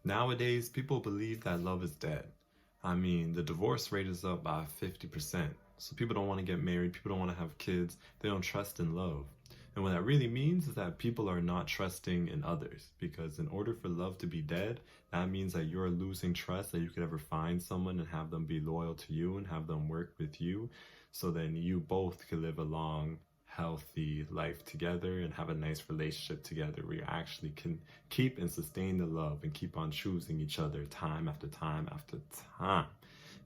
Nowadays, people believe that love is dead. I mean, the divorce rate is up by 50%. So people don't want to get married, people don't want to have kids, they don't trust in love. And what that really means is that people are not trusting in others. Because in order for love to be dead, that means that you're losing trust that you could ever find someone and have them be loyal to you and have them work with you. So then you both could live a long, healthy life together and have a nice relationship together where you actually can keep and sustain the love and keep on choosing each other time after time after time.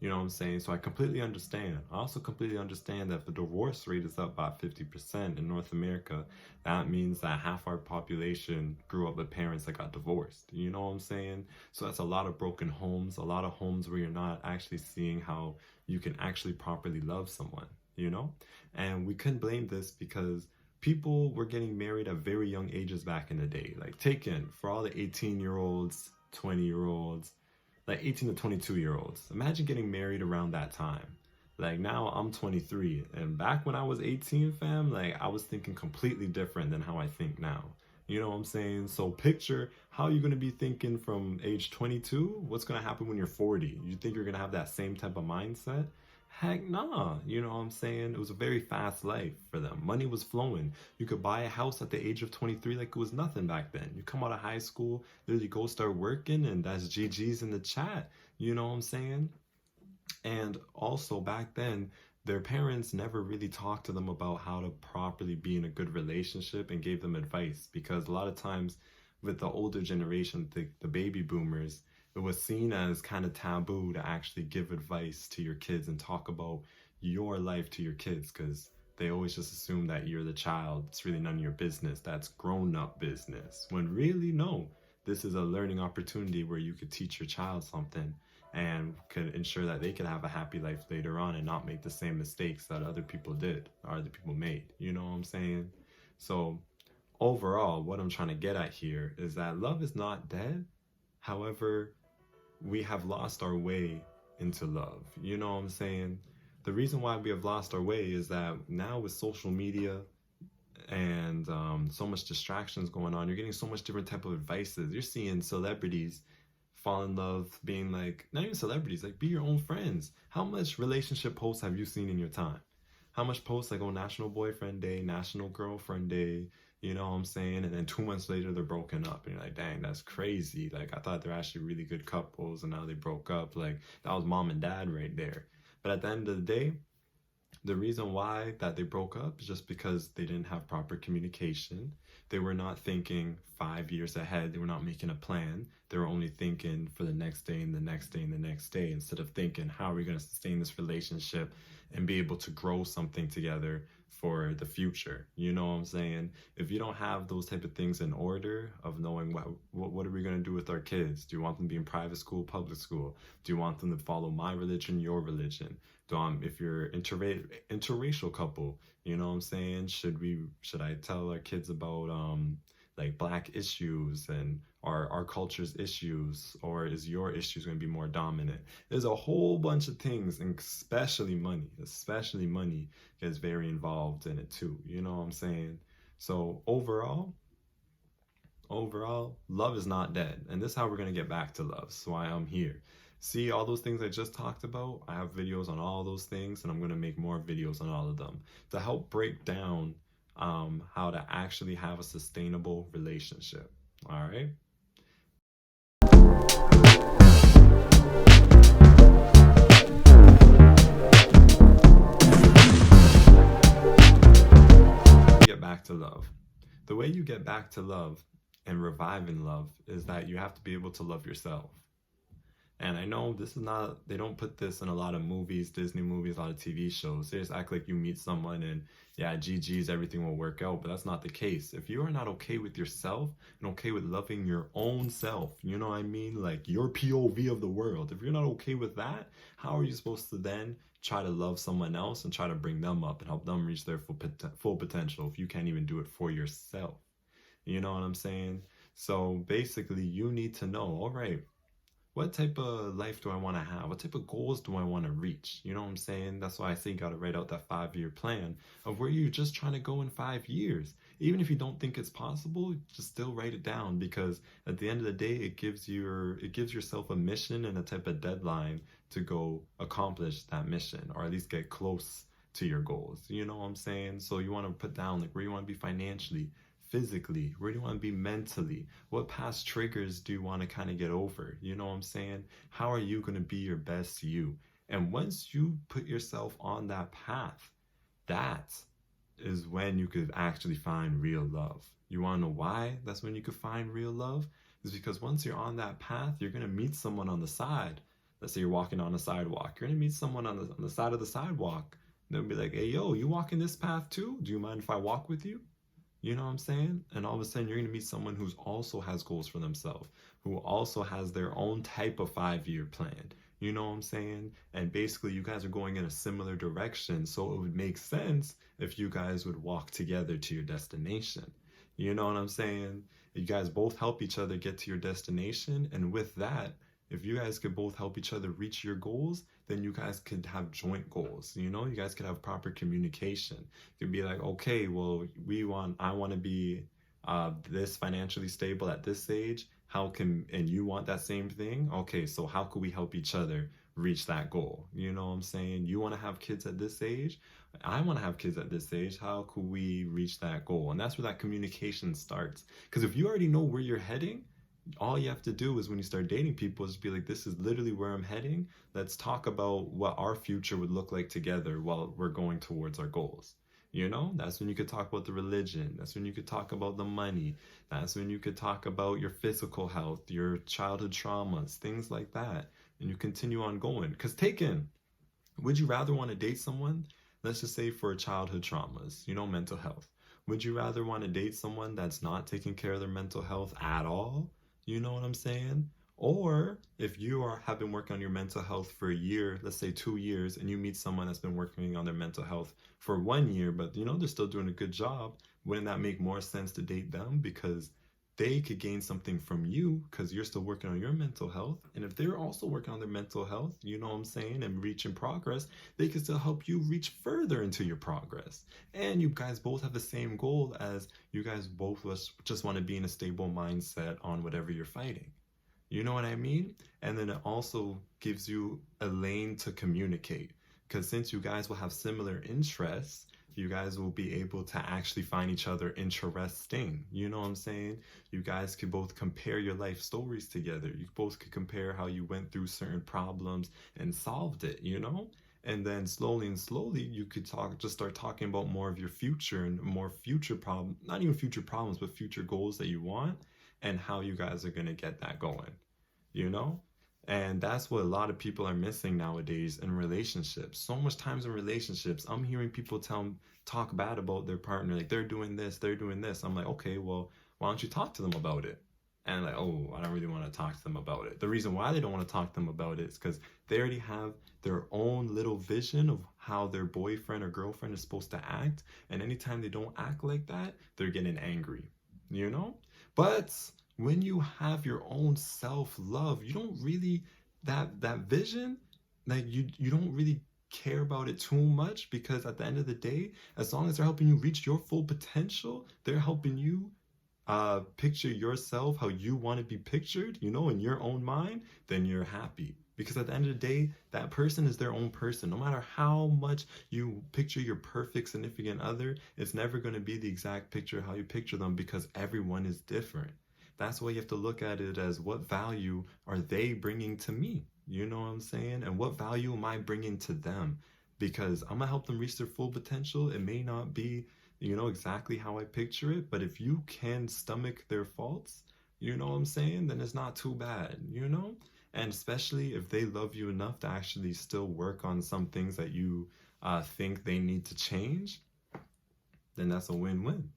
You know what I'm saying? So I completely understand. I also completely understand that if the divorce rate is up by 50% in North America, that means that half our population grew up with parents that got divorced. You know what I'm saying? So that's a lot of broken homes, a lot of homes where you're not actually seeing how you can actually properly love someone, you know? And we couldn't blame this because people were getting married at very young ages back in the day. Like, take in for all the 18-year-olds, 20-year-olds, like 18 to 22-year-olds. Imagine getting married around that time. Like, now I'm 23, and back when I was 18, fam, like, I was thinking completely different than how I think now. You know what I'm saying? So picture how you're going to be thinking from age 22. What's going to happen when you're 40? You think you're going to have that same type of mindset? Heck nah, you know what I'm saying? It was a very fast life for them. Money was flowing. You could buy a house at the age of 23 like it was nothing back then. You come out of high school, literally go start working, and that's GG's in the chat. You know what I'm saying? And also back then, their parents never really talked to them about how to properly be in a good relationship and gave them advice, because a lot of times with the older generation, the baby boomers, it was seen as kind of taboo to actually give advice to your kids and talk about your life to your kids, because they always just assume that you're the child. It's really none of your business. That's grown up business. When really, no. This is a learning opportunity where you could teach your child something and could ensure that they could have a happy life later on and not make the same mistakes that other people did or other people made. You know what I'm saying? So overall, what I'm trying to get at here is that love is not dead. However, we have lost our way into love. You know what I'm saying? The reason why we have lost our way is that now with social media and so much distractions going on, you're getting so much different type of advices. You're seeing celebrities fall in love being like, not even celebrities, like, be your own friends. How much relationship posts have you seen in your time? How much posts like, oh, National Boyfriend Day, National Girlfriend Day, you know what I'm saying? And then 2 months later they're broken up and you're like, dang, that's crazy. Like, I thought they're actually really good couples and now they broke up. Like, that was mom and dad right there. But at the end of the day, the reason why that they broke up is just because they didn't have proper communication. They were not thinking 5 years ahead. They were not making a plan. They were only thinking for the next day and the next day and the next day, instead of thinking, how are we going to sustain this relationship and be able to grow something together for the future? You know what I'm saying? If you don't have those type of things in order of knowing what are we going to do with our kids? Do you want them to be in private school, public school? Do you want them to follow my religion, your religion? If you're interracial couple, you know what I'm saying? Should I tell our kids about like black issues and our culture's issues, or is your issues going to be more dominant? There's a whole bunch of things, and especially money gets very involved in it too. You know what I'm saying? So overall, love is not dead. And this is how we're going to get back to love. So why I'm here. See all those things I just talked about? I have videos on all those things, and I'm going to make more videos on all of them to help break down how to actually have a sustainable relationship. All right? Get back to love. The way you get back to love and reviving love is that you have to be able to love yourself. And I know this is not, they don't put this in a lot of movies, Disney movies, a lot of TV shows. They just act like you meet someone and yeah, GG's, everything will work out. But that's not the case. If you are not okay with yourself and okay with loving your own self, you know what I mean? Like your POV of the world. If you're not okay with that, how are you supposed to then try to love someone else and try to bring them up and help them reach their full potential if you can't even do it for yourself? You know what I'm saying? So basically, you need to know, all right, what type of life do I want to have? What type of goals do I want to reach? You know what I'm saying? That's why I say you got to write out that 5-year plan of where you're just trying to go in 5 years. Even if you don't think it's possible, just still write it down, because at the end of the day, it gives yourself a mission and a type of deadline to go accomplish that mission, or at least get close to your goals. You know what I'm saying? So you want to put down like where you want to be financially, physically, where do you want to be mentally, what past triggers do you want to kind of get over? You know what I'm saying? How are you going to be your best you? And once you put yourself on that path, that is when you could actually find real love. You want to know why that's when you could find real love? Is because once you're on that path, you're going to meet someone on the side. Let's say you're walking on a sidewalk. You're going to meet someone on the side of the sidewalk. They'll be like, hey, yo, you walking this path too? Do you mind if I walk with you? You know what I'm saying? And all of a sudden, you're going to meet someone who also has goals for themselves, who also has their own type of 5-year plan. You know what I'm saying? And basically, you guys are going in a similar direction. So it would make sense if you guys would walk together to your destination. You know what I'm saying? You guys both help each other get to your destination. And with that, if you guys could both help each other reach your goals, then you guys could have joint goals. You know, you guys could have proper communication. You could be like, okay, well, I want to be this financially stable at this age. And you want that same thing? Okay, so how could we help each other reach that goal? You know what I'm saying? You want to have kids at this age? I want to have kids at this age. How could we reach that goal? And that's where that communication starts. Because if you already know where you're heading, all you have to do is when you start dating people is be like, this is literally where I'm heading. Let's talk about what our future would look like together while we're going towards our goals. You know, that's when you could talk about the religion. That's when you could talk about the money. That's when you could talk about your physical health, your childhood traumas, things like that. And you continue on going. Because would you rather want to date someone, let's just say for childhood traumas, you know, mental health? Would you rather want to date someone that's not taking care of their mental health at all? You know what I'm saying? Or if have been working on your mental health for a year, let's say 2 years, and you meet someone that's been working on their mental health for 1 year, but you know they're still doing a good job, wouldn't that make more sense to date them? Because they could gain something from you because you're still working on your mental health. And if they're also working on their mental health, you know what I'm saying, and reaching progress, they can still help you reach further into your progress. And you guys both have the same goal, as you guys both just want to be in a stable mindset on whatever you're fighting. You know what I mean? And then it also gives you a lane to communicate. Because since you guys will have similar interests, you guys will be able to actually find each other interesting. You know what I'm saying? You guys could both compare your life stories together. You both could compare how you went through certain problems and solved it, you know? And then slowly and slowly, you could start talking about more of your future and more future problems, not even future problems, but future goals that you want, and how you guys are going to get that going, you know? And that's what a lot of people are missing nowadays in relationships. So much times in relationships, I'm hearing people talk bad about their partner. Like, they're doing this, they're doing this. I'm like, okay, well, why don't you talk to them about it? And like, oh, I don't really want to talk to them about it. The reason why they don't want to talk to them about it is because they already have their own little vision of how their boyfriend or girlfriend is supposed to act. And anytime they don't act like that, they're getting angry, you know? But when you have your own self-love, you don't really, that vision, like you don't really care about it too much, because at the end of the day, as long as they're helping you reach your full potential, they're helping you picture yourself how you want to be pictured, you know, in your own mind, then you're happy. Because at the end of the day, that person is their own person. No matter how much you picture your perfect significant other, it's never going to be the exact picture how you picture them, because everyone is different. That's why you have to look at it as, what value are they bringing to me? You know what I'm saying? And what value am I bringing to them? Because I'm going to help them reach their full potential. It may not be, you know, exactly how I picture it, but if you can stomach their faults, you know what I'm saying, then it's not too bad, you know? And especially if they love you enough to actually still work on some things that you think they need to change, then that's a win-win,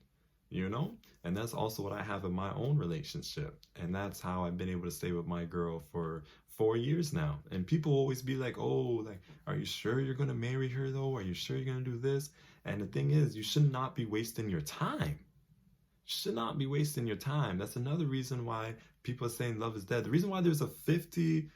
you know? And that's also what I have in my own relationship. And that's how I've been able to stay with my girl for 4 years now. And people always be like, oh, like, are you sure you're going to marry her though? Are you sure you're going to do this? And the thing is, you should not be wasting your time. You should not be wasting your time. That's another reason why people are saying love is dead. The reason why there's a 50%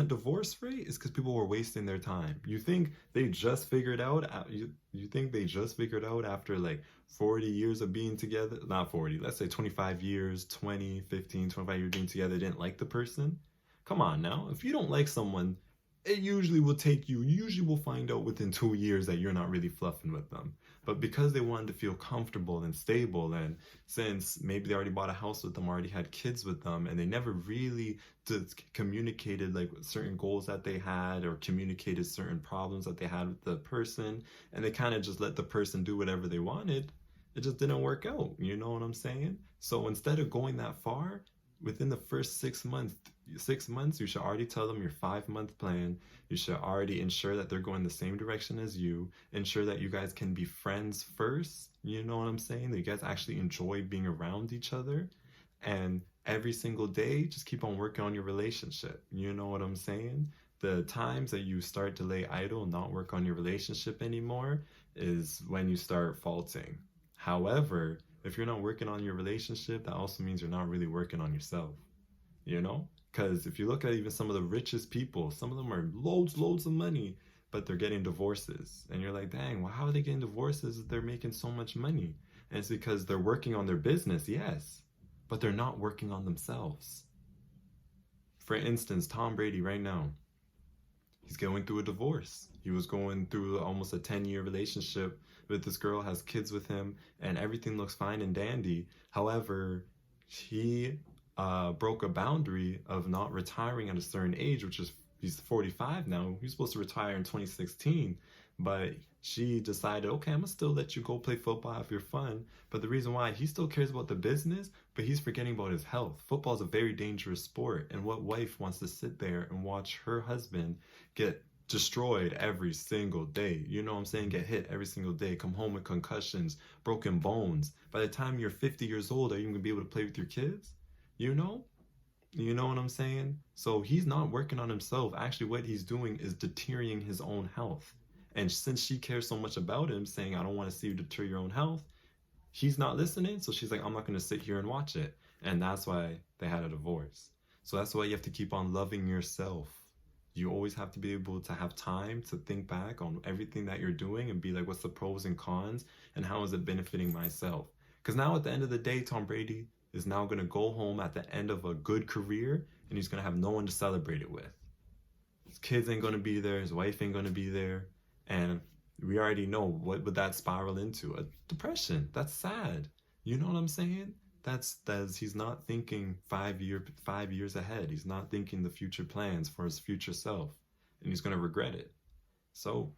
divorce rate is because people were wasting their time. You think they just figured out, you think they just figured out after like 40 years of being together, not 40, let's say 25 years, 20, 15, 25 years being together, didn't like the person? Come on now. If you don't like someone, it usually will take you, usually will find out within 2 years that you're not really fluffing with them. But because they wanted to feel comfortable and stable, and since maybe they already bought a house with them, already had kids with them, and they never really communicated like certain goals that they had or communicated certain problems that they had with the person, and they kind of just let the person do whatever they wanted, it just didn't work out. You know what I'm saying? So instead of going that far, within the first 6 months, you should already tell them your 5-month plan. You should already ensure that they're going the same direction as you. Ensure that you guys can be friends first. You know what I'm saying? That you guys actually enjoy being around each other. And every single day, just keep on working on your relationship. You know what I'm saying? The times that you start to lay idle and not work on your relationship anymore is when you start faulting. However, if you're not working on your relationship, that also means you're not really working on yourself, you know? Because if you look at even some of the richest people, some of them are loads of money, but they're getting divorces. And you're like, dang, well, how are they getting divorces if they're making so much money? And it's because they're working on their business, yes, but they're not working on themselves. For instance, Tom Brady right now, he's going through a divorce. He was going through almost a 10-year relationship with this girl, has kids with him, and everything looks fine and dandy. However, he broke a boundary of not retiring at a certain age, which is, he's 45 now. He's supposed to retire in 2016, but she decided, okay, I'm gonna still let you go play football, have your fun. But the reason why, he still cares about the business, but he's forgetting about his health. Football is a very dangerous sport, and what wife wants to sit there and watch her husband get destroyed every single day? You know what I'm saying? Get hit every single day, come home with concussions, broken bones. By the time you're 50 years old, are you gonna be able to play with your kids? You know? You know what I'm saying? So he's not working on himself. Actually, what he's doing is deteriorating his own health. And since she cares so much about him, saying, I don't want to see you deter your own health, he's not listening. So she's like, I'm not going to sit here and watch it. And that's why they had a divorce. So that's why you have to keep on loving yourself. You always have to be able to have time to think back on everything that you're doing and be like, what's the pros and cons and how is it benefiting myself? Because now at the end of the day, Tom Brady is now going to go home at the end of a good career and he's going to have no one to celebrate it with. His kids ain't going to be there. His wife ain't going to be there. And we already know what would that spiral into? A depression. That's sad. You know what I'm saying? That's he's not thinking 5 years ahead. He's not thinking the future plans for his future self, and he's gonna regret it. So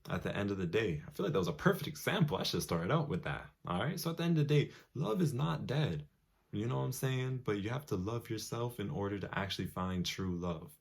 at the end of the day, I feel like that was a perfect example. I should have started out with that. All right. So at the end of the day, love is not dead. You know what I'm saying? But you have to love yourself in order to actually find true love,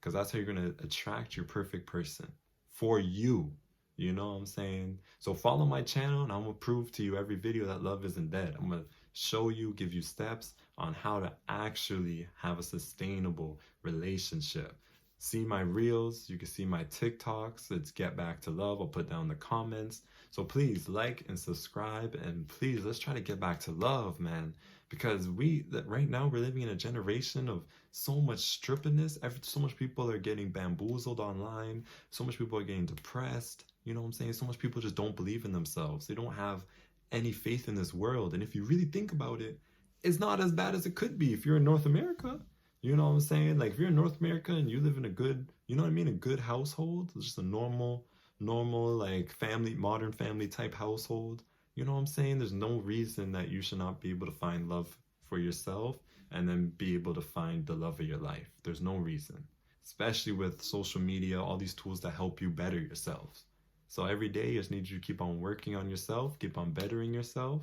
because that's how you're gonna attract your perfect person for you. You know what I'm saying? So follow my channel and I'm gonna prove to you every video that love isn't dead. I'm gonna show you, give you steps on how to actually have a sustainable relationship. See my reels, you can see my TikToks. It's Get Back to Love. I'll put down the comments. So please like and subscribe, and please let's try to get back to love, man. Because right now we're living in a generation of so much strippiness. So much people are getting bamboozled online. So much people are getting depressed. You know what I'm saying? So much people just don't believe in themselves. They don't have any faith in this world. And if you really think about it, it's not as bad as it could be if you're in North America. You know what I'm saying? Like if you're in North America and you live in a good, you know what I mean? A good household, just a normal, like family, modern family type household. You know what I'm saying? There's no reason that you should not be able to find love for yourself and then be able to find the love of your life. There's no reason, especially with social media, all these tools that help you better yourselves. So every day you just need you to keep on working on yourself, keep on bettering yourself.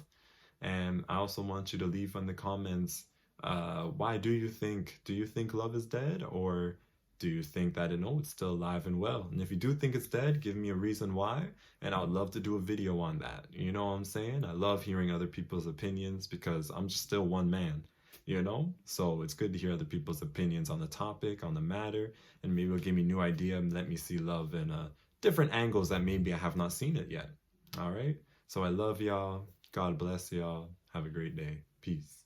And I also want you to leave in the comments, why do you think love is dead? Or do you think that it's still alive and well? And if you do think it's dead, give me a reason why, and I would love to do a video on that. You know what I'm saying? I love hearing other people's opinions because I'm just still one man, you know? So it's good to hear other people's opinions on the topic, on the matter, and maybe it'll give me a new idea and let me see love in different angles that maybe I have not seen it yet. All right? So I love y'all. God bless y'all. Have a great day. Peace.